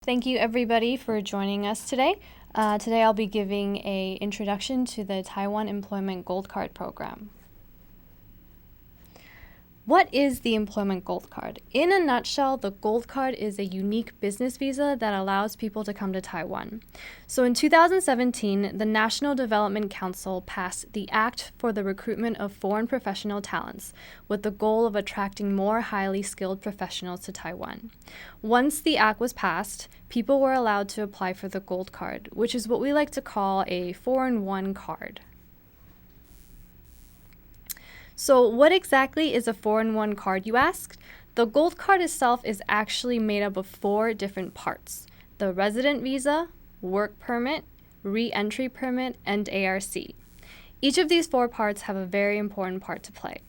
Thank you everybody for joining us today. Today I'll be giving an introduction to the Taiwan Employment Gold Card program. What is the Employment Gold Card? In a nutshell, the Gold Card is a unique business visa that allows people to come to Taiwan. So in 2017, the National Development Council passed the Act for the Recruitment of Foreign Professional Talents with the goal of attracting more highly skilled professionals to Taiwan. Once the act was passed, people were allowed to apply for the Gold Card, which is what we like to call a 4-in-1 card. So what exactly is a 4-in-1 card, you asked? The Gold Card itself is actually made up of 4 different parts: the resident visa, work permit, re-entry permit, and ARC. Each of these 4 parts have a very important part to play.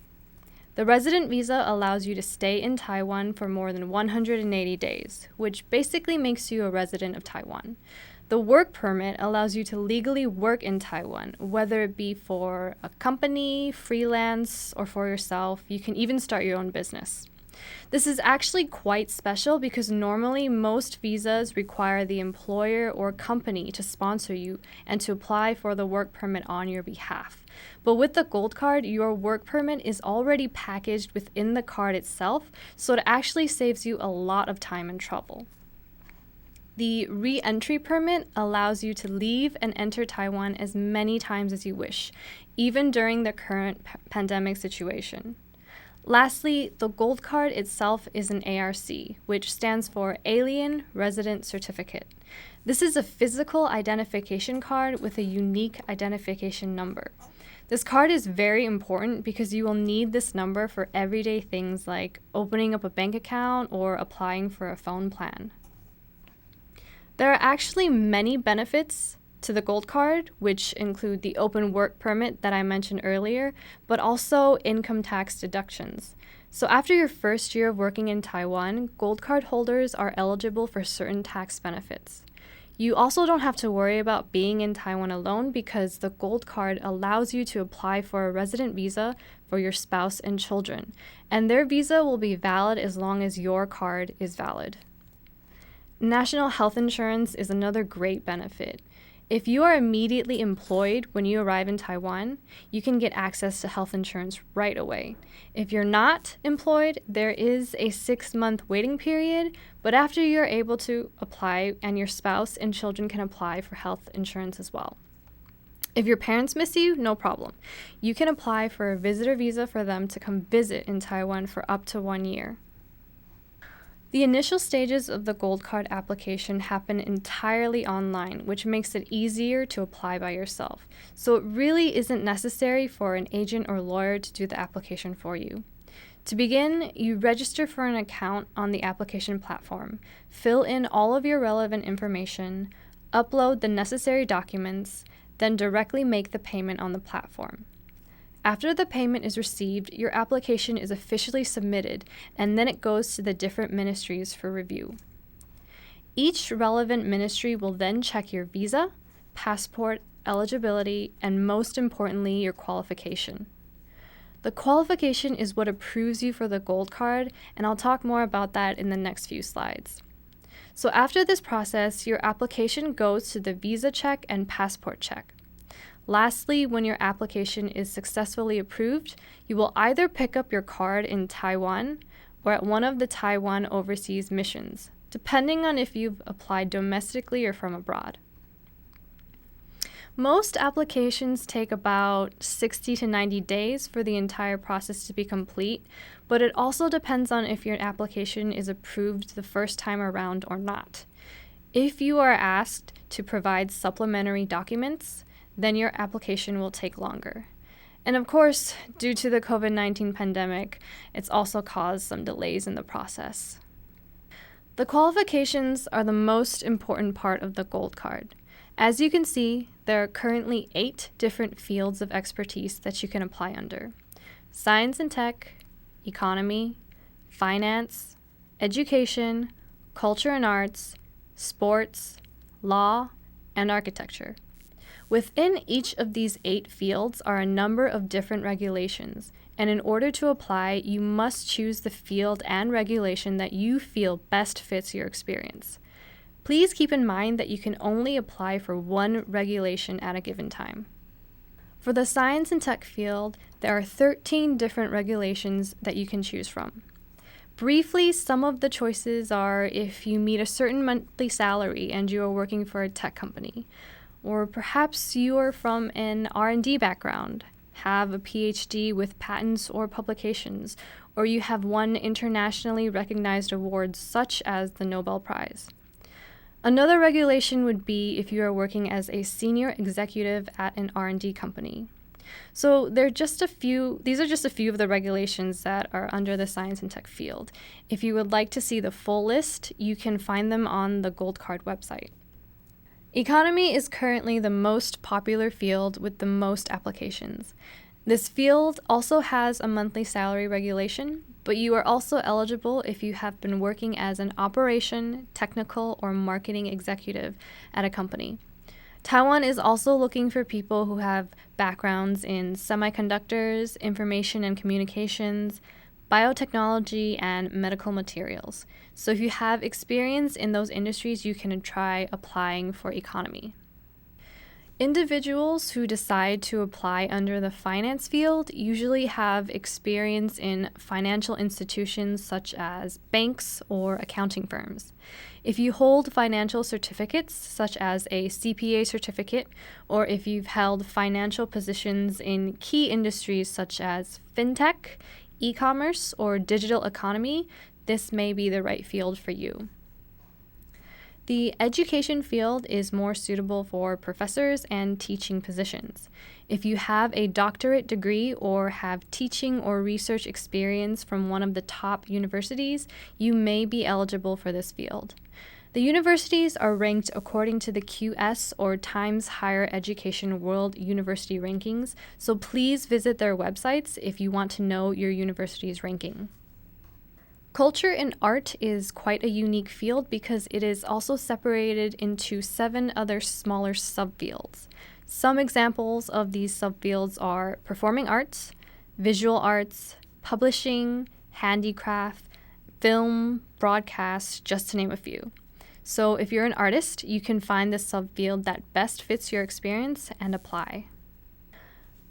The resident visa allows you to stay in Taiwan for more than 180 days, which basically makes you a resident of Taiwan. The work permit allows you to legally work in Taiwan, whether it be for a company, freelance, or for yourself. You can even start your own business. This is actually quite special because normally most visas require the employer or company to sponsor you and to apply for the work permit on your behalf. But with the Gold Card, your work permit is already packaged within the card itself, so it actually saves you a lot of time and trouble. The re-entry permit allows you to leave and enter Taiwan as many times as you wish, even during the current pandemic situation. Lastly, the Gold Card itself is an ARC, which stands for Alien Resident Certificate. This is a physical identification card with a unique identification number. This card is very important because you will need this number for everyday things like opening up a bank account or applying for a phone plan. There are actually many benefits to the Gold Card, which include the open work permit that I mentioned earlier, but also income tax deductions. So after your first year of working in Taiwan, Gold Card holders are eligible for certain tax benefits. You also don't have to worry about being in Taiwan alone because the Gold Card allows you to apply for a resident visa for your spouse and children, and their visa will be valid as long as your card is valid. National health insurance is another great benefit. If you are immediately employed when you arrive in Taiwan, you can get access to health insurance right away. If you're not employed, there is a 6-month waiting period, but after you're able to apply and your spouse and children can apply for health insurance as well. If your parents miss you, no problem. You can apply for a visitor visa for them to come visit in Taiwan for up to 1 year. The initial stages of the Gold Card application happen entirely online, which makes it easier to apply by yourself. So it really isn't necessary for an agent or lawyer to do the application for you. To begin, you register for an account on the application platform, fill in all of your relevant information, upload the necessary documents, then directly make the payment on the platform. After the payment is received, your application is officially submitted, and then it goes to the different ministries for review. Each relevant ministry will then check your visa, passport, eligibility, and most importantly, your qualification. The qualification is what approves you for the Gold Card, and I'll talk more about that in the next few slides. So after this process, your application goes to the visa check and passport check. Lastly, when your application is successfully approved, you will either pick up your card in Taiwan or at one of the Taiwan overseas missions, depending on if you've applied domestically or from abroad. Most applications take about 60 to 90 days for the entire process to be complete, but it also depends on if your application is approved the first time around or not. If you are asked to provide supplementary documents, then your application will take longer. And of course, due to the COVID-19 pandemic, it's also caused some delays in the process. The qualifications are the most important part of the Gold Card. As you can see, there are currently 8 different fields of expertise that you can apply under: science and tech, economy, finance, education, culture and arts, sports, law, and architecture. Within each of these 8 fields are a number of different regulations, and in order to apply, you must choose the field and regulation that you feel best fits your experience. Please keep in mind that you can only apply for one regulation at a given time. For the science and tech field, there are 13 different regulations that you can choose from. Briefly, some of the choices are if you meet a certain monthly salary and you are working for a tech company, or perhaps you are from an R&D background, have a PhD with patents or publications, or you have won internationally recognized awards such as the Nobel Prize. Another regulation would be if you are working as a senior executive at an R&D company. So these are just a few of the regulations that are under the science and tech field. If you would like to see the full list, you can find them on the Gold Card website. Economy is currently the most popular field with the most applications. This field also has a monthly salary regulation, but you are also eligible if you have been working as an operation, technical, or marketing executive at a company. Taiwan is also looking for people who have backgrounds in semiconductors, information and communications, biotechnology, and medical materials. So if you have experience in those industries, you can try applying for economy. Individuals who decide to apply under the finance field usually have experience in financial institutions such as banks or accounting firms. If you hold financial certificates such as a CPA certificate, or if you've held financial positions in key industries such as fintech, e-commerce, or digital economy, this may be the right field for you. The education field is more suitable for professors and teaching positions. If you have a doctorate degree or have teaching or research experience from one of the top universities, you may be eligible for this field. The universities are ranked according to the QS or Times Higher Education World University Rankings, so please visit their websites if you want to know your university's ranking. Culture and art is quite a unique field because it is also separated into 7 other smaller subfields. Some examples of these subfields are performing arts, visual arts, publishing, handicraft, film, broadcast, just to name a few. So if you're an artist, you can find the subfield that best fits your experience and apply.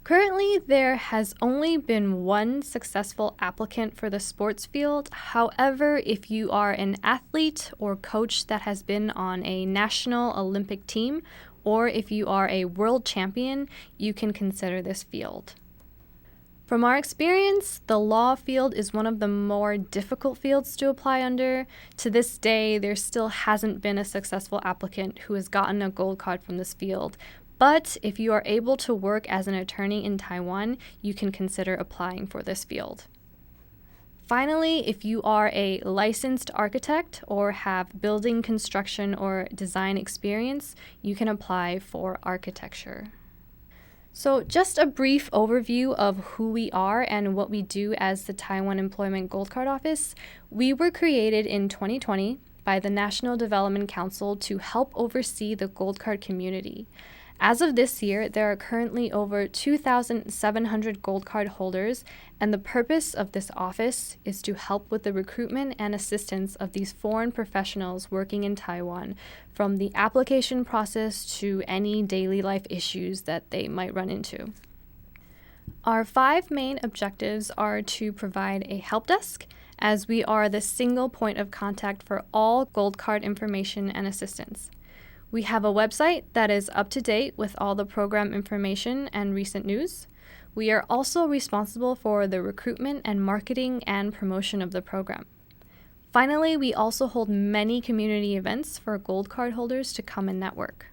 Currently, there has only been one successful applicant for the sports field. However, if you are an athlete or coach that has been on a national Olympic team, or if you are a world champion, you can consider this field. From our experience, the law field is one of the more difficult fields to apply under. To this day, there still hasn't been a successful applicant who has gotten a gold card from this field. But if you are able to work as an attorney in Taiwan, you can consider applying for this field. Finally, if you are a licensed architect or have building construction or design experience, you can apply for architecture. So just a brief overview of who we are and what we do as the Taiwan Employment Gold Card Office. We were created in 2020 by the National Development Council to help oversee the Gold Card community. As of this year, there are currently over 2,700 Gold Card holders, and the purpose of this office is to help with the recruitment and assistance of these foreign professionals working in Taiwan, from the application process to any daily life issues that they might run into. Our 5 main objectives are to provide a help desk, as we are the single point of contact for all Gold Card information and assistance. We have a website that is up to date with all the program information and recent news. We are also responsible for the recruitment and marketing and promotion of the program. Finally, we also hold many community events for Gold Card holders to come and network.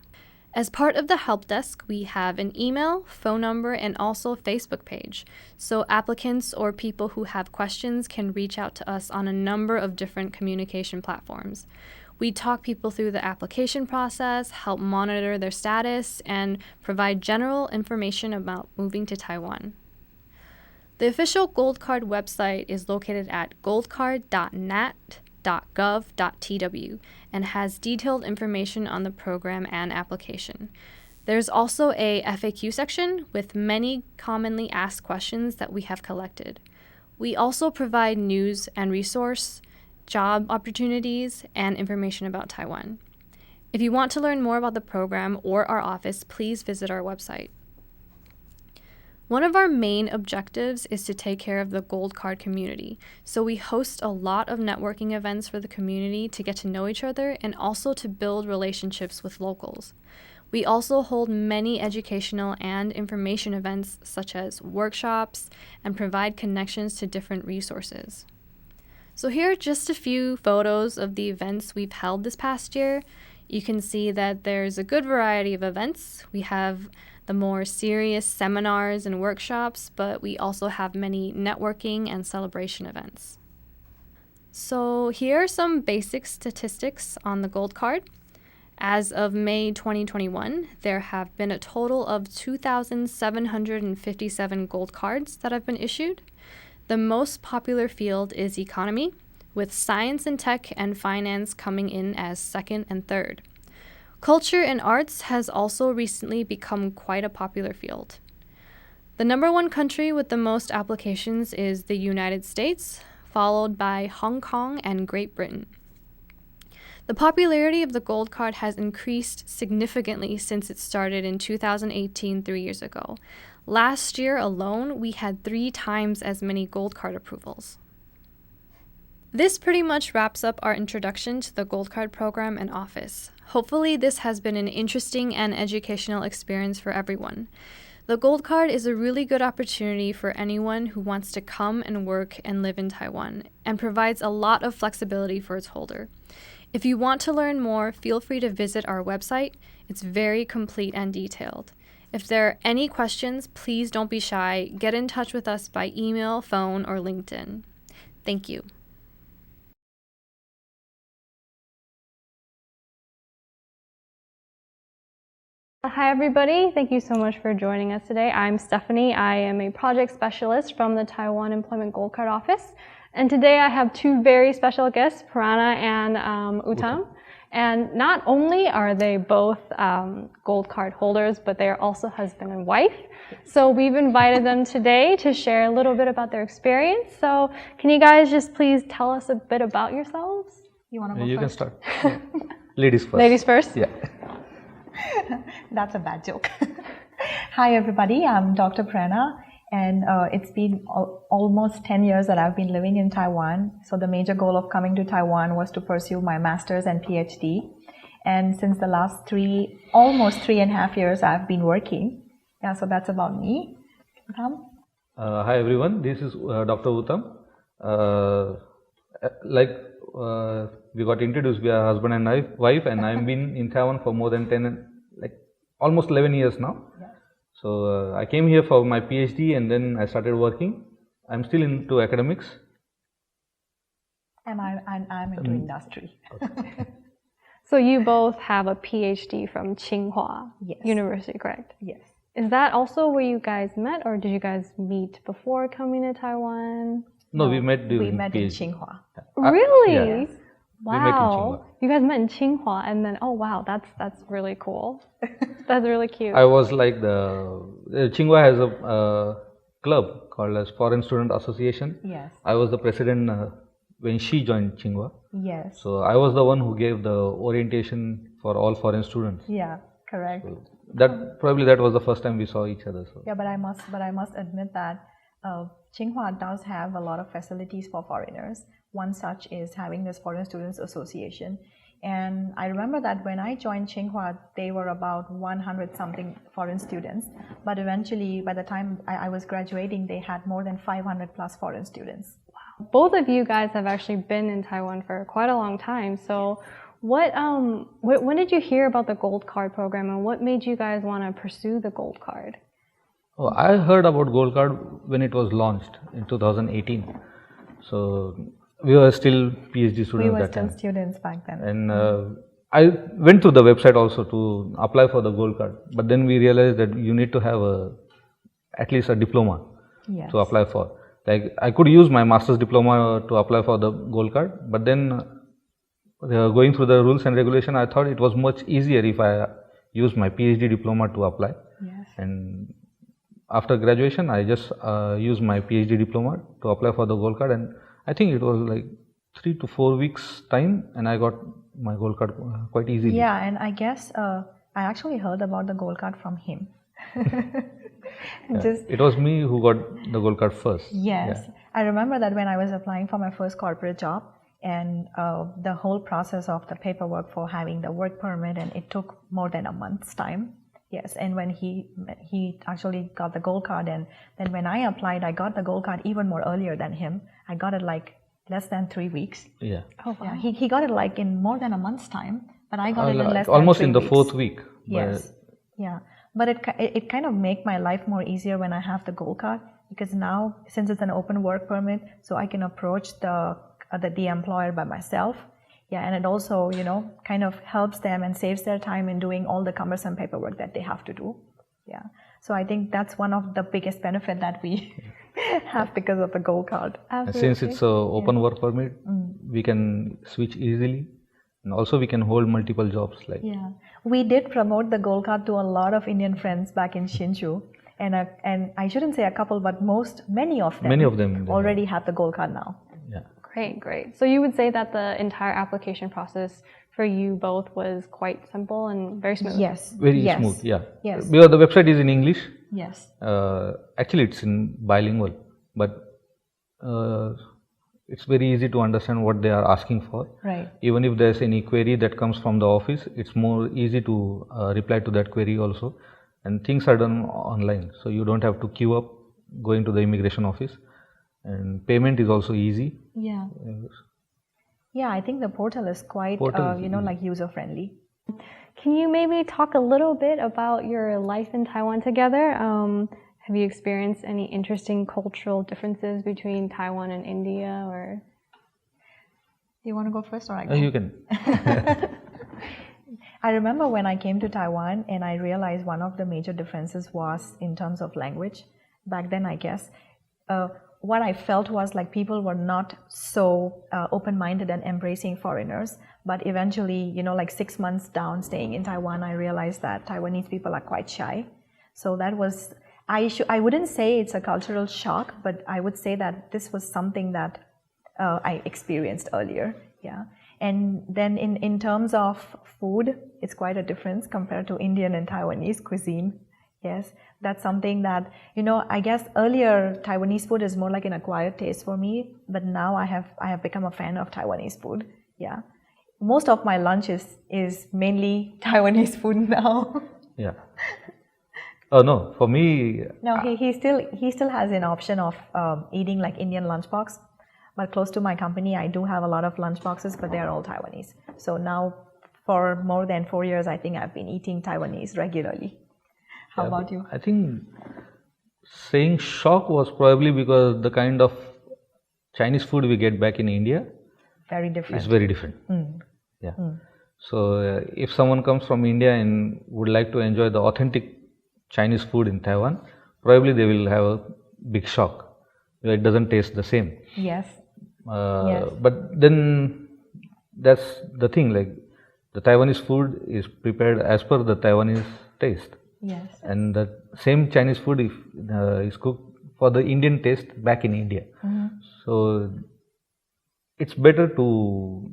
As part of the help desk, we have an email, phone number, and also Facebook page. So applicants or people who have questions can reach out to us on a number of different communication platforms. We talk people through the application process, help monitor their status, and provide general information about moving to Taiwan. The official Gold Card website is located at goldcard.nat.gov.tw and has detailed information on the program and application. There's also a FAQ section with many commonly asked questions that we have collected. We also provide news and resource, job opportunities, and information about Taiwan. If you want to learn more about the program or our office, please visit our website. One of our main objectives is to take care of the Gold Card community, so we host a lot of networking events for the community to get to know each other and also to build relationships with locals. We also hold many educational and information events such as workshops and provide connections to different resources. So here are just a few photos of the events we've held this past year. You can see that there's a good variety of events. We have the more serious seminars and workshops, but we also have many networking and celebration events. So here are some basic statistics on the Gold Card. As of May 2021, there have been a total of 2,757 Gold Cards that have been issued. The most popular field is economy, with science and tech and finance coming in as second and third. Culture and arts has also recently become quite a popular field. The number one country with the most applications is the United States, followed by Hong Kong and Great Britain. The popularity of the Gold Card has increased significantly since it started in 2018, 3 years ago. Last year alone, we had 3 times as many Gold Card approvals. This pretty much wraps up our introduction to the Gold Card program and office. Hopefully this has been an interesting and educational experience for everyone. The Gold Card is a really good opportunity for anyone who wants to come and work and live in Taiwan, and provides a lot of flexibility for its holder. If you want to learn more, feel free to visit our website. It's very complete and detailed. If there are any questions, please don't be shy. Get in touch with us by email, phone, or LinkedIn. Thank you. Hi, everybody. Thank you so much for joining us today. I'm Stephanie. I am a project specialist from the Taiwan Employment Gold Card Office. And today I have 2 very special guests, Prerana and Uttam. And not only are they both Gold Card holders, but they are also husband and wife. So we've invited them today to share a little bit about their experience. So can you guys just please tell us a bit about yourselves? You want to go You first? can start. Ladies first. Ladies first? Yeah. That's a bad joke. Hi everybody, I'm Dr. Prerana, and it's been almost 10 years that I've been living in Taiwan. So the major goal of coming to Taiwan was to pursue my master's and PhD. And since the last almost 3.5 years, I've been working. Yeah, so that's about me. Uttam? Hi everyone, this is Dr. Uttam. We got introduced, we are husband and wife, and I've been in Taiwan for more than almost 11 years now. Yeah. So I came here for my PhD and then I started working. I'm still into academics. And I'm into industry. So you both have a PhD from Tsinghua Yes. University, correct? Yes. Is that also where you guys met, or did you guys meet before coming to Taiwan? No, we met during We met in PhD. Tsinghua. Really? Yeah. Wow. We met in Tsinghua. You guys met in Tsinghua, and then, oh wow, that's really cool. That's really cute. I was like Tsinghua has a club called as Foreign Student Association. Yes. I was the president when she joined Tsinghua. Yes. So I was the one who gave the orientation for all foreign students. Yeah, correct. So that was the first time we saw each other. So Yeah, but I must admit that Tsinghua does have a lot of facilities for foreigners. One such is having this Foreign Students Association. And I remember that when I joined Tsinghua, they were about 100 something foreign students. But eventually, by the time I was graduating, they had more than 500 plus foreign students. Both of you guys have actually been in Taiwan for quite a long time. So when did you hear about the Gold Card program, and what made you guys want to pursue the Gold Card? I heard about Gold Card when it was launched in 2018. So we were still PhD students We were that still time. students back then. And I went to the website also to apply for the Gold Card. But then we realized that you need to have at least a diploma Yes. to apply for. Like I could use my master's diploma to apply for the Gold Card, but then going through the rules and regulation, I thought it was much easier if I used my PhD diploma to apply. Yes. And after graduation, I just used my PhD diploma to apply for the Gold Card, and I think it was like 3 to 4 weeks time, and I got my gold card quite easily. Yeah, and I guess I actually heard about the gold card from him. Just It was me who got the gold card first. yes, I remember that when I was applying for my first corporate job, and the whole process of the paperwork for having the work permit, and it took more than a month's time. Yes, and when he actually got the gold card, and then when I applied, I got the gold card even more earlier than him. I got it like less than 3 weeks. Yeah. Oh, wow. Yeah, he got it like in more than a month's time, but I got it in less almost than 3 in the weeks. fourth week. Yes, yeah, but it kind of make my life more easier when I have the gold card, because now since it's an open work permit, so I can approach the employer by myself. Yeah, and it also, you know, kind of helps them and saves their time in doing all the cumbersome paperwork that they have to do. Yeah, so I think that's one of the biggest benefit that we have because of the gold card. And since it's a open work permit, we can switch easily, and also we can hold multiple jobs. Like Yeah, we did promote the gold card to a lot of Indian friends back in Hsinchu, and I shouldn't say a couple, but many of them already have the gold card now. Yeah. Great, great. So you would say that the entire application process for you both was quite simple and very smooth? Yes. Very yes. smooth. Yeah. Yes. Because the website is in English. Yes. Actually, it's in bilingual, but it's very easy to understand what they are asking for. Right. Even if there's any query that comes from the office, it's more easy to reply to that query also. And things are done online, so you don't have to queue up going to the immigration office. And payment is also easy. Yeah. Yeah, I think the portal is quite, like user friendly. Can you maybe talk a little bit about your life in Taiwan together? Have you experienced any interesting cultural differences between Taiwan and India, or? Do you want to go first, or I go? You can. I remember when I came to Taiwan, and I realized one of the major differences was in terms of language. Back then, I guess, what I felt was like people were not so open-minded and embracing foreigners. But eventually, like 6 months down staying in Taiwan, I realized that Taiwanese people are quite shy. So that was, I wouldn't say it's a cultural shock, but I would say that this was something that I experienced earlier. Yeah. And then in terms of food, it's quite a difference compared to Indian and Taiwanese cuisine. Yes, that's something that, I guess earlier Taiwanese food is more like an acquired taste for me, but now I have become a fan of Taiwanese food. Yeah. Most of my lunch is mainly Taiwanese food now. Yeah. Oh no, for me. No, he still has an option of eating like Indian lunchbox, but close to my company I do have a lot of lunchboxes, but they are all Taiwanese. So now for more than 4 years, I think I've been eating Taiwanese regularly. How about you? I think saying shock was probably because the kind of Chinese food we get back in India very different. Is very different. Yeah. So if someone comes from India and would like to enjoy the authentic Chinese food in Taiwan, probably they will have a big shock. It doesn't taste the same. Yes. But then that's the thing. Like the Taiwanese food is prepared as per the Taiwanese taste. Yes. And the same Chinese food is cooked for the Indian taste back in India. So it's better to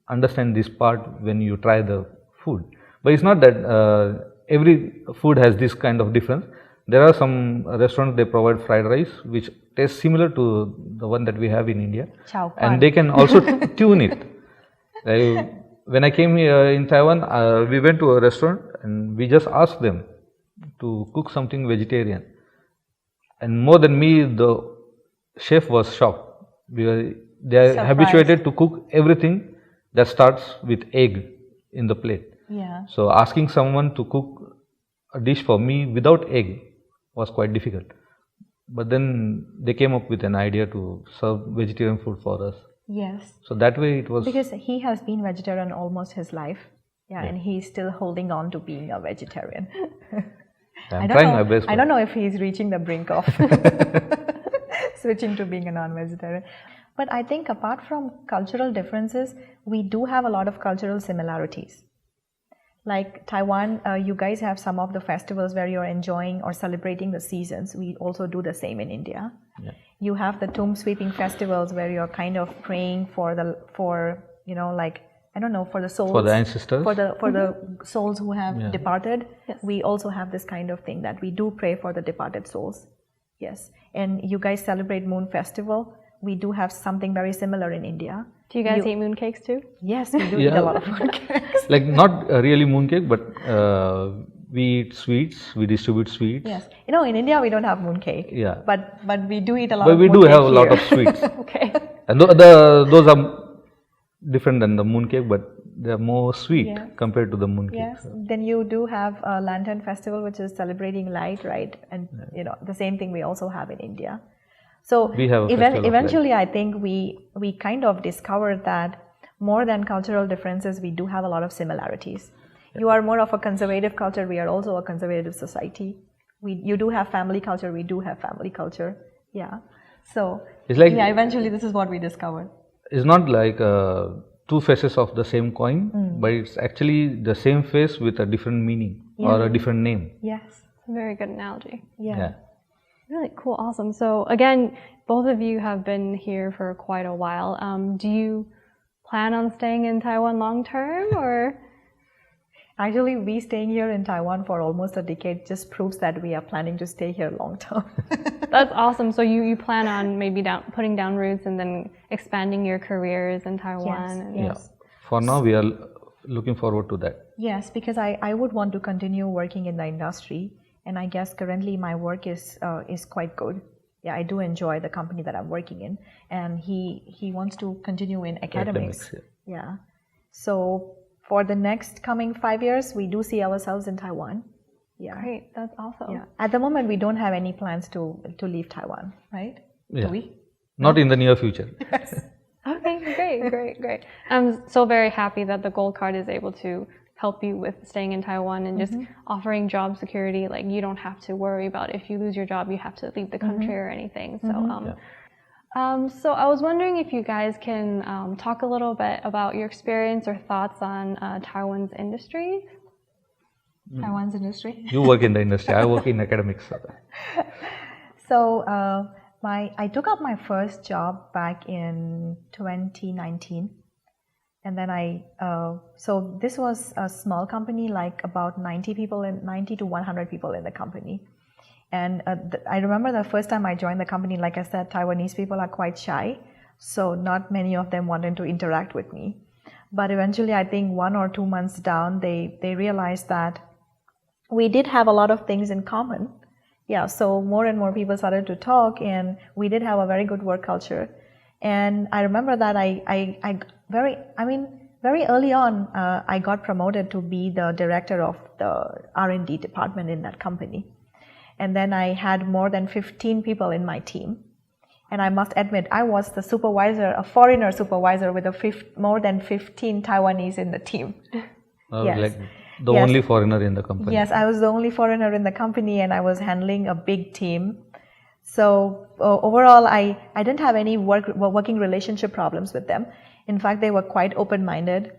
understand this part when you try the food. But it's not that every food has this kind of difference. There are some restaurants, they provide fried rice which tastes similar to the one that we have in India. And they can also tune it. When I came here in Taiwan, we went to a restaurant and we just asked them to cook something vegetarian, and more than me, the chef was shocked because they are habituated to cook everything that starts with egg in the plate. Yeah. So asking someone to cook a dish for me without egg was quite difficult. But then they came up with an idea to serve vegetarian food for us. Yes. So that way it was, because he has been vegetarian almost his life. Yeah. And he's still holding on to being a vegetarian. I'm trying my best. I don't know if he's reaching the brink of switching to being a non-vegetarian. But I think apart from cultural differences, we do have a lot of cultural similarities. Like Taiwan, you guys have some of the festivals where you're enjoying or celebrating the seasons. We also do the same in India. Yeah. You have the tomb sweeping festivals where you're kind of praying for I don't know, for the souls, for the ancestors, for the souls who have departed. Yes. We also have this kind of thing that we do pray for the departed souls. Yes, and you guys celebrate Moon Festival. We do have something very similar in India. Do you guys eat mooncakes too? Yes, we do eat a lot of mooncakes. like not really mooncake, but we eat sweets. We distribute sweets. Yes, you know, in India we don't have mooncake. Yeah. But we do eat a lot. But of we do mooncake have a lot here. of sweets. Okay. And those are different than the mooncake, but they are more sweet compared to the mooncake. Yes. Then you do have a Lantern Festival, which is celebrating light, right? And you know, the same thing we also have in India. So We have a festival of eventually, I think we kind of discovered that more than cultural differences, we do have a lot of similarities. You are more of a conservative culture. We are also a conservative society. You do have family culture. We do have family culture. Yeah. So It's like eventually this is what we discovered. it's not like two faces of the same coin, but it's actually the same face with a different meaning or a different name. Yes. It's a very good analogy. Yeah. Really cool, awesome. So again, both of you have been here for quite a while. Do you plan on staying in Taiwan long term, or? Actually, we staying here in Taiwan for almost a decade just proves that we are planning to stay here long term. That's awesome. So you plan on maybe putting down roots and then expanding your careers in Taiwan? Yes, and yes. For now, we are looking forward to that. Yes, because I would want to continue working in the industry, and I guess currently my work is quite good. Yeah, I do enjoy the company that I'm working in, and he wants to continue in academics. Yeah. So for the next coming 5 years, we do see ourselves in Taiwan. Yeah. Great, that's awesome. Yeah. At the moment, we don't have any plans to leave Taiwan, right? Yeah. Do we? Not in the near future. Okay, great. I'm so very happy that the Gold Card is able to help you with staying in Taiwan and just offering job security. Like, you don't have to worry about if you lose your job, you have to leave the country or anything. So, so I was wondering if you guys can talk a little bit about your experience or thoughts on Taiwan's industry. Taiwan's industry. You work in the industry. I work in academics. So I took up my first job back in 2019, and then so this was a small company, like about 90 to 100 people in the company. And I remember the first time I joined the company, like I said, Taiwanese people are quite shy, so not many of them wanted to interact with me. But eventually, I think 1 or 2 months down, they realized that we did have a lot of things in common. Yeah, so more and more people started to talk, and we did have a very good work culture. And I remember that very early on, I got promoted to be the director of the R&D department in that company. And then I had more than 15 people in my team. And I must admit, I was the supervisor, a foreigner supervisor with more than 15 Taiwanese in the team. Yes. Like the only foreigner in the company. Yes, I was the only foreigner in the company, and I was handling a big team. So overall, I didn't have any working relationship problems with them. In fact, they were quite open-minded.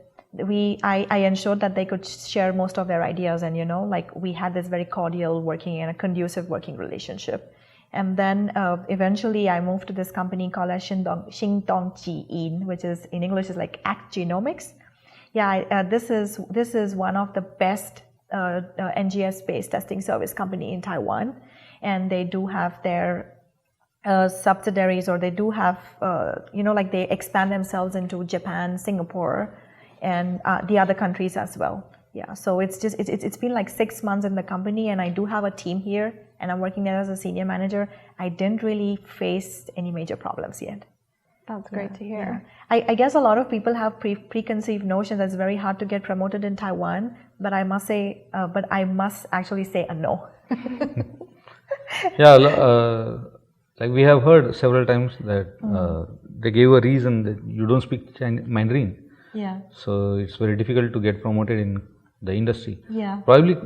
I ensured that they could share most of their ideas, and like we had this very cordial working and a conducive working relationship. And then eventually I moved to this company called Xingdong Jiyin, which is in English is like Act Genomics. Yeah, this is one of the best NGS-based testing service company in Taiwan, and they do have their subsidiaries, or they do have like they expand themselves into Japan, Singapore, and the other countries as well. Yeah, so it's been like 6 months in the company, and I do have a team here, and I'm working there as a senior manager. I didn't really face any major problems yet. That's great to hear. Yeah. I guess a lot of people have preconceived notions that it's very hard to get promoted in Taiwan, but I must actually say a no. Yeah, like we have heard several times that they gave a reason that you don't speak Mandarin. Yeah. So it's very difficult to get promoted in the industry. Yeah. Probably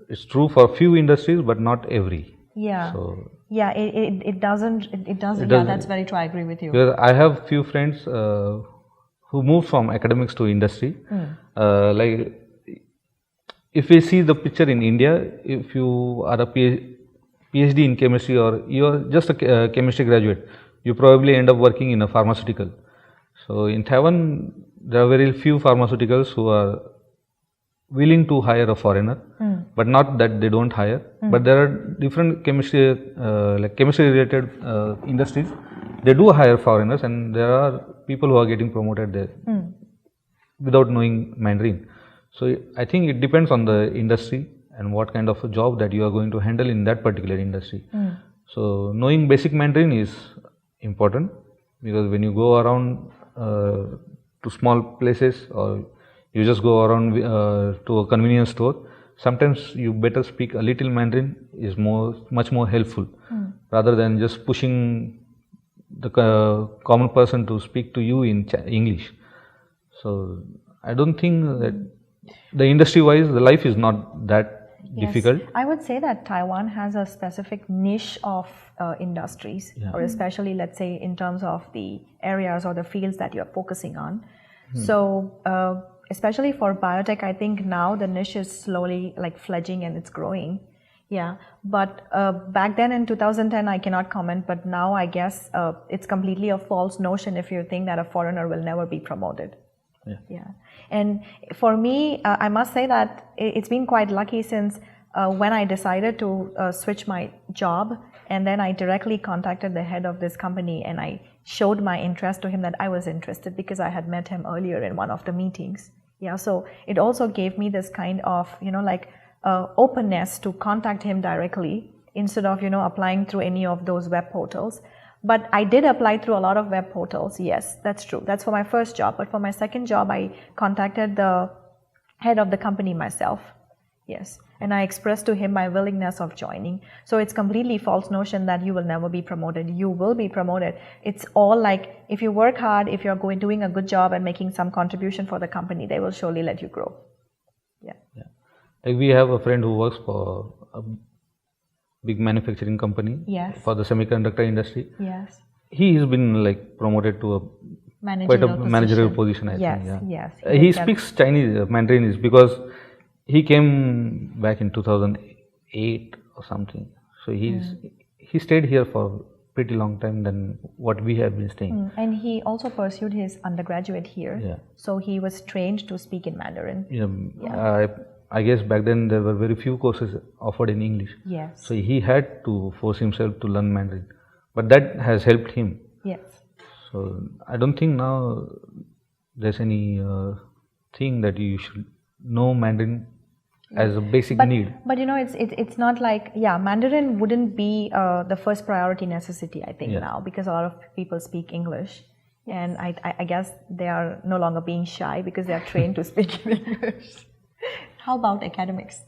it's true for few industries, but not every. Yeah. So yeah, it doesn't. Yeah, that's very true. I agree with you. Because I have few friends who moved from academics to industry. Like if we see the picture in India, if you are a PhD in chemistry, or you are just a chemistry graduate, you probably end up working in a pharmaceutical. So in Taiwan, there are very few pharmaceuticals who are willing to hire a foreigner, but not that they don't hire. But there are different chemistry, like chemistry related industries. They do hire foreigners, and there are people who are getting promoted there without knowing Mandarin. So I think it depends on the industry and what kind of a job that you are going to handle in that particular industry. So knowing basic Mandarin is important, because when you go around to small places, or you just go around to a convenience store, sometimes you better speak a little Mandarin is much more helpful, rather than just pushing the common person to speak to you in English. So I don't think that the industry wise the life is not that difficult. I would say that Taiwan has a specific niche of industries, or especially, let's say, in terms of the areas or the fields that you're focusing on. So especially for biotech, I think now the niche is slowly like fledging and it's growing. Yeah, but back then in 2010, I cannot comment, but now I guess it's completely a false notion if you think that a foreigner will never be promoted. Yeah. And for me, I must say that it's been quite lucky, since when I decided to switch my job, and then I directly contacted the head of this company and I showed my interest to him that I was interested because I had met him earlier in one of the meetings. Yeah, so it also gave me this kind of, openness to contact him directly instead of, applying through any of those web portals. But I did apply through a lot of web portals. Yes, that's true. That's for my first job. But for my second job, I contacted the head of the company myself. Yes. And I expressed to him my willingness of joining. So it's completely false notion that you will never be promoted. You will be promoted. It's all like, if you work hard, if you're doing a good job and making some contribution for the company, they will surely let you grow. Yeah. Like we have a friend who works for a big manufacturing company. Yes. For the semiconductor industry. Yes. He has been like promoted to a managerial position, I think. Yes. He speaks Chinese, Mandarin is because he came back in 2008 or something. So he stayed here for pretty long time than what we have been staying. And he also pursued his undergraduate here. Yeah. So he was trained to speak in Mandarin. I guess back then there were very few courses offered in English. Yes. So he had to force himself to learn Mandarin. But that has helped him. Yes. So I don't think now there's any thing that you should know Mandarin as a basic need. But it's not like, Mandarin wouldn't be the first priority necessity, I think, now, because a lot of people speak English. And I guess they are no longer being shy because they are trained to speak in English. How about academics?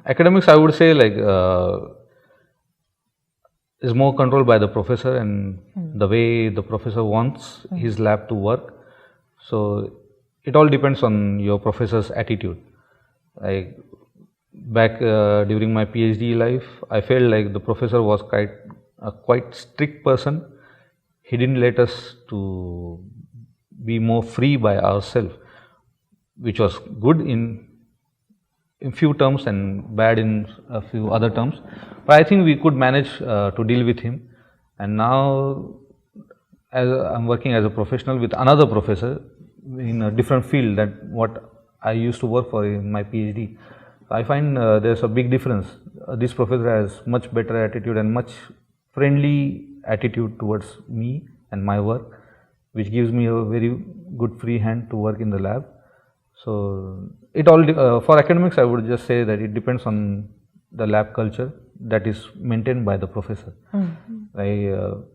Academics, I would say, like is more controlled by the professor and the way the professor wants his lab to work. So it all depends on your professor's attitude. Like back during my PhD life, I felt like the professor was quite strict person. He didn't let us to be more free by ourselves, which was good in few terms and bad in a few other terms. But I think we could manage to deal with him. And now, as I'm working as a professional with another professor in a different field than what I used to work for in my PhD, I find there's a big difference. This professor has much better attitude and much friendly attitude towards me and my work, which gives me a very good free hand to work in the lab. So it all for academics, I would just say that it depends on the lab culture that is maintained by the professor.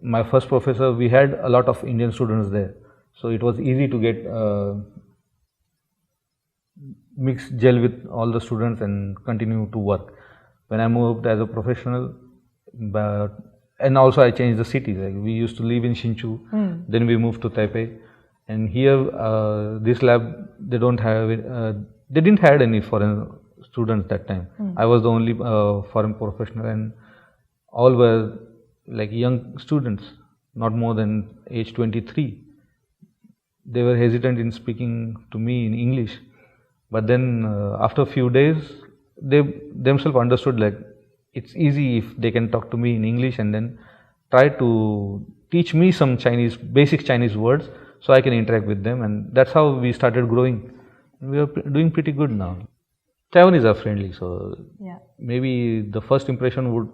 My first professor, we had a lot of Indian students there, so it was easy to get mixed gel with all the students and continue to work. When I moved as a professional, and also I changed the city. Like we used to live in Hsinchu, then we moved to Taipei. And here, this lab, they didn't have any foreign students that time. I was the only foreign professional, and all were like young students, not more than age 23. They were hesitant in speaking to me in English. But then after a few days, they themselves understood like it's easy if they can talk to me in English and then try to teach me some basic Chinese words, so I can interact with them, and that's how we started growing. We are doing pretty good now. Taiwanese are friendly, so maybe the first impression would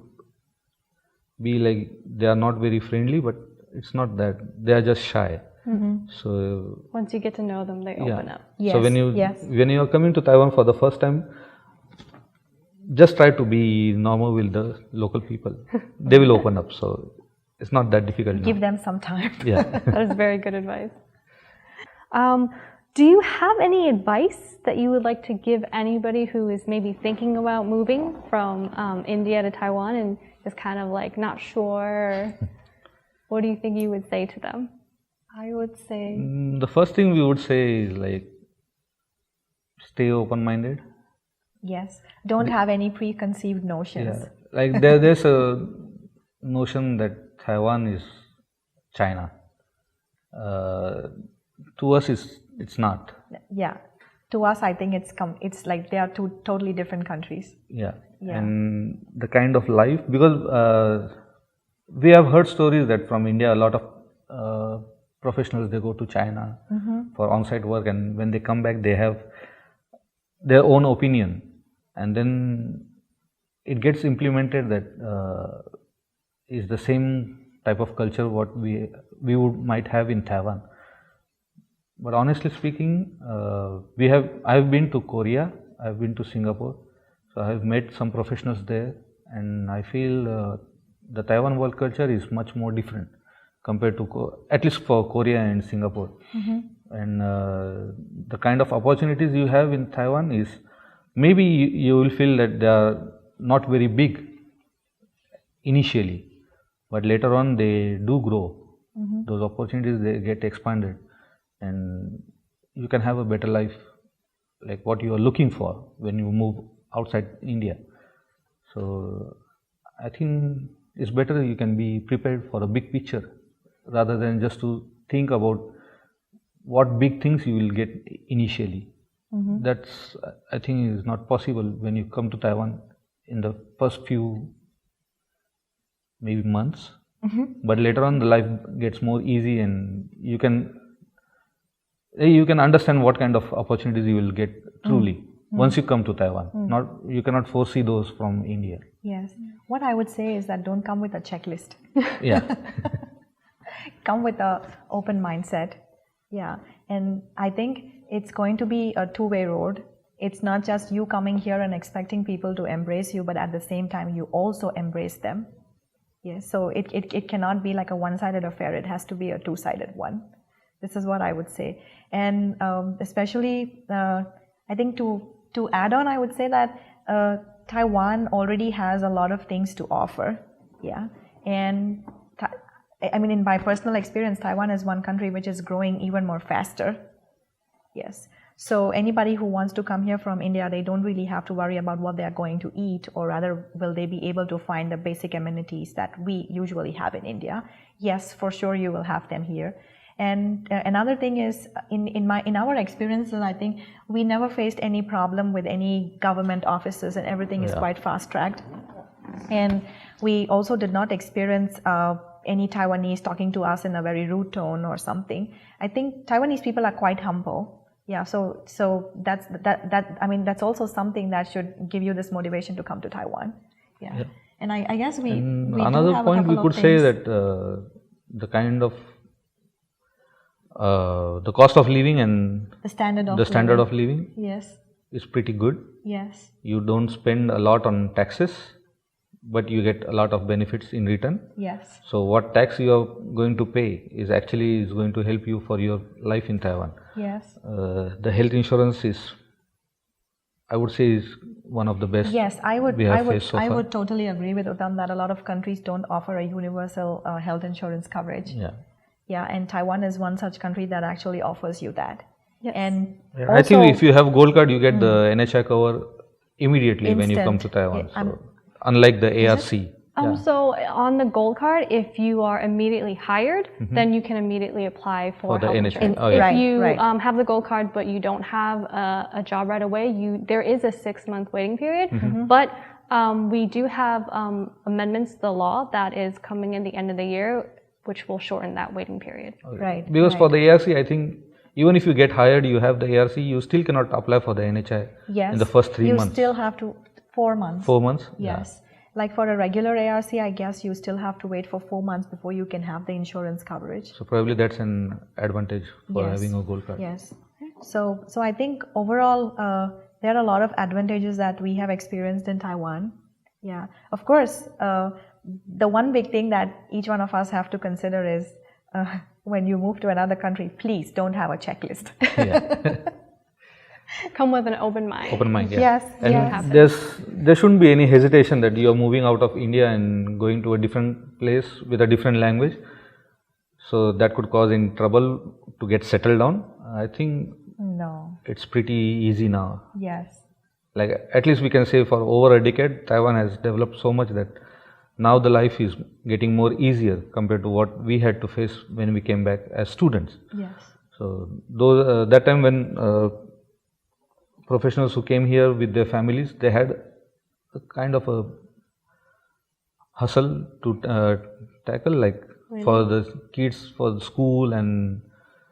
be like they are not very friendly, but it's not that. They are just shy. So once you get to know them, they open up. Yes. So when you are coming to Taiwan for the first time, just try to be normal with the local people. They will open up. So it's not that difficult. Give them some time. Yeah. That is very good advice. Do you have any advice that you would like to give anybody who is maybe thinking about moving from India to Taiwan and is kind of like not sure? What do you think you would say to them? I would say The first thing we would say is like stay open-minded. yes. Don't have any preconceived notions. Yeah. Like there's a notion that Taiwan is China. To us, it's not. Yeah. To us, I think it's like they are two totally different countries. Yeah. Yeah. And the kind of life, because we have heard stories that from India, a lot of professionals, they go to China for on-site work, and when they come back, they have their own opinion, and then it gets implemented that is the same type of culture what we might have in Taiwan. But honestly speaking, I've been to Korea, I've been to Singapore, so I've met some professionals there, and I feel the Taiwan work culture is much more different compared to at least for Korea and Singapore. And the kind of opportunities you have in Taiwan is maybe you will feel that they are not very big initially, but later on they do grow. Those opportunities, they get expanded, and you can have a better life, like what you are looking for when you move outside India. So I think it's better you can be prepared for a big picture rather than just to think about what big things you will get initially. That's, I think, is not possible when you come to Taiwan in the first few maybe months. But later on the life gets more easy, and you can understand what kind of opportunities you will get truly once you come to Taiwan. You cannot foresee those from India. Yes. What I would say is that don't come with a checklist. Yeah. Come with an open mindset. Yeah. And I think it's going to be a two-way road. It's not just you coming here and expecting people to embrace you, but at the same time you also embrace them. Yes. So it cannot be like a one-sided affair. It has to be a two-sided one. This is what I would say. And especially, I think to add on, I would say that Taiwan already has a lot of things to offer. Yeah. And I mean, in my personal experience, Taiwan is one country which is growing even more faster. Yes. So anybody who wants to come here from India, they don't really have to worry about what they are going to eat, or rather, will they be able to find the basic amenities that we usually have in India? Yes, for sure you will have them here. And another thing is, in our experiences, I think we never faced any problem with any government offices, and everything is quite fast-tracked. And we also did not experience any Taiwanese talking to us in a very rude tone or something. I think Taiwanese people are quite humble. Yeah, so that's also something that should give you this motivation to come to Taiwan. Yeah. And I guess we another do have point a we couple could of say things. that the kind of the cost of living and The standard of living Yes. is pretty good. Yes. You don't spend a lot on taxes, but you get a lot of benefits in return. Yes. So what tax you are going to pay is going to help you for your life in Taiwan. Yes. The health insurance is, I would say, is one of the best. Yes, I would totally agree with Uttam that a lot of countries don't offer a universal health insurance coverage. Yeah. Yeah, and Taiwan is one such country that actually offers you that. Yes. And I think if you have gold card, you get the NHI cover immediately when you come to Taiwan. So, unlike the ARC. So on the gold card, if you are immediately hired, then you can immediately apply for the health NHI. insurance. Right, if you right. Have the gold card but you don't have a job right away, there is a 6-month waiting period. But we do have amendments to the law that is coming in the end of the year. which will shorten that waiting period. Right. Because right. for the ARC, I think even if you get hired, you have the ARC, you still cannot apply for the NHI Yes. in the first 3 months. You still have to 4 months. 4 months? Yes. Like for a regular ARC, I guess you still have to wait for 4 months before you can have the insurance coverage. So probably that's an advantage for Yes. having a gold card. Yes. So I think overall, there are a lot of advantages that we have experienced in Taiwan. Yeah. Of course, the one big thing that each one of us have to consider is when you move to another country, please don't have a checklist. Yeah. Come with an open mind. Open mind, yeah. Yes. And yes. there shouldn't be any hesitation that you are moving out of India and going to a different place with a different language. So that could cause in trouble to get settled down. I think No. it's pretty easy now. Yes. Like at least we can say for over a decade, Taiwan has developed so much that now the life is getting more easier compared to what we had to face when we came back as students. Yes. So those that time when professionals who came here with their families, they had a kind of a hustle to tackle, like for the kids, for the school, and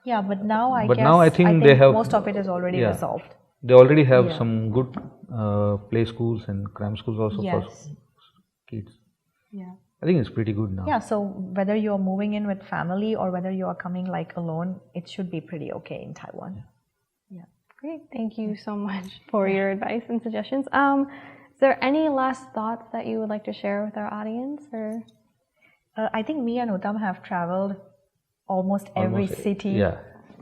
Yeah, but now I But guess now I think they have- most of it is already yeah. resolved. they already have Yeah. some good play schools and cram schools also Yes. for kids. Yeah. I think it's pretty good now. Yeah, so whether you're moving in with family or whether you are coming like alone, it should be pretty okay in Taiwan. Yeah. Great. Thank you so much for your advice and suggestions. Is there any last thoughts that you would like to share with our audience? Or I think me and Uttam have traveled almost every Almost, city. yeah.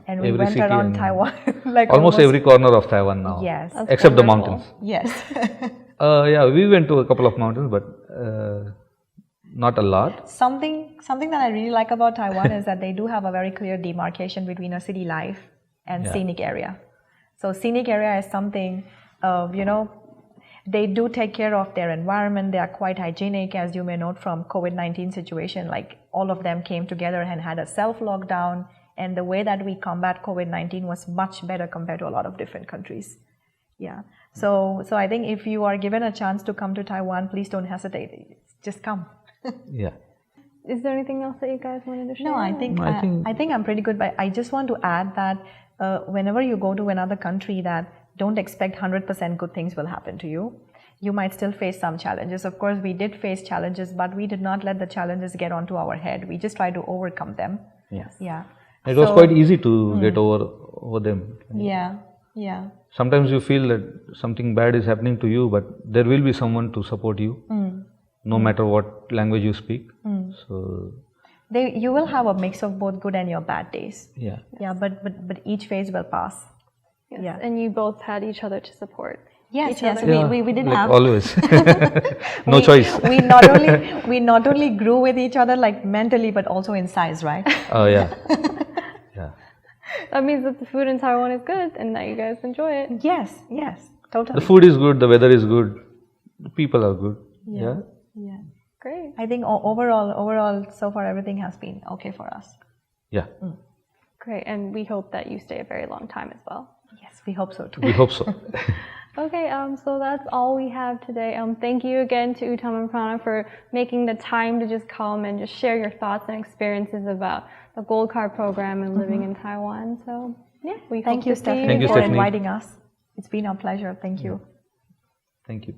And we Every went city around and Taiwan. like Almost every corner of Taiwan now. Yes. That's Except the wonderful. mountains. Yes. Yeah, we went to a couple of mountains, but not a lot. Something that I really like about Taiwan is that they do have a very clear demarcation between a city life and Yeah. scenic area. So scenic area is something, they do take care of their environment. They are quite hygienic, as you may note from COVID-19 situation. Like all of them came together and had a self-lockdown, and the way that we combat COVID-19 was much better compared to a lot of different countries. Yeah. So I think if you are given a chance to come to Taiwan, please don't hesitate. Just come. Yeah. is there anything else that you guys wanted to share? No, I think I'm pretty good. But I just want to add that whenever you go to another country, that don't expect 100% good things will happen to you. You might still face some challenges. Of course, we did face challenges, but we did not let the challenges get onto our head. We just tried to overcome them. Yes. Yeah. It was quite easy to get over them. Yeah. Yeah. Sometimes you feel that something bad is happening to you, but there will be someone to support you, no matter what language you speak. So You will have a mix of both good and your bad days. yeah. Yeah, but each phase will pass. Yes. Yeah. And you both had each other to support. Yes, each yes. other. We didn't like have always. No choice. we not only grew with each other like mentally, but also in size, right? Oh yeah. Yeah. That means that the food in Taiwan is good and that you guys enjoy it. Yes, yes, totally. The food is good. The weather is good. The people are good. Yeah. Yeah. Great. I think overall, so far everything has been okay for us. Yeah. Great. And we hope that you stay a very long time as well. Yes, we hope so too. We hope so. Okay, so that's all we have today. Thank you again to Uttam and Prerana for making the time to just come and just share your thoughts and experiences about the Gold Card program and living in Taiwan. So yeah, we Thank hope you, to see Stephanie, Thank you, for Stephanie. inviting us. It's been a pleasure. Thank you. Thank you.